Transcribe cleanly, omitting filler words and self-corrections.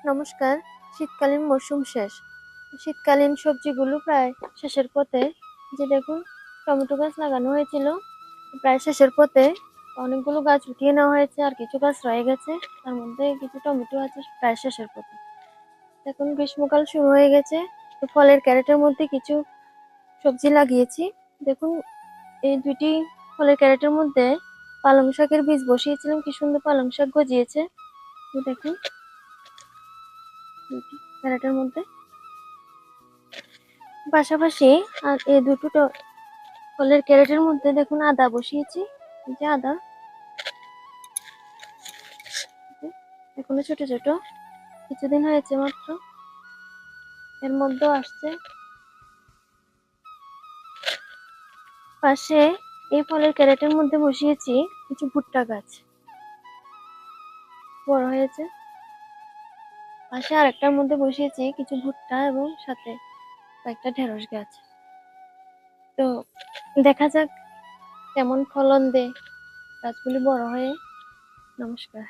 নমস্কার। শীতকালীন মরশুম শেষ। শীতকালীন সবজিগুলো প্রায় শেষের পথে। যে দেখুন, টমেটো গাছ লাগানো হয়েছিল, প্রায় শেষের পথে। অনেকগুলো গাছ উঠিয়ে নেওয়া হয়েছে, আর কিছু গাছ রয়ে গেছে। তার মধ্যে কিছু টমেটো আছে, প্রায় শেষের পথে। দেখুন, গ্রীষ্মকাল শুরু হয়ে গেছে। তো ফলের ক্যারেটের মধ্যে কিছু সবজি লাগিয়েছি। দেখুন, এই দুইটি ফলের ক্যারেটের মধ্যে পালং শাকের বীজ বসিয়েছিলাম, কি সুন্দর পালং শাক গজিয়েছে। তো দেখুন, ক্যারেটের মধ্যে পাশাপাশি আর এই দুটো ফলের ক্যারেটের মধ্যে দেখুন আদা বসিয়েছি। এই যে আদা, এখনো ছোট ছোট, কিছুদিন হয়েছে মাত্র, এর মধ্যেও আসছে। পাশে এই ফলের ক্যারেটের মধ্যে বসিয়েছি কিছু ভুট্টা গাছ, বড় হয়েছে। পাশে আরেকটার মধ্যে বসিয়েছি কিছু ভুট্টা এবং সাথে কয়েকটা ঢেঁড়স গাছ। তো দেখা যাক কেমন ফলন দেয় গাছগুলি বড় হয়ে। নমস্কার।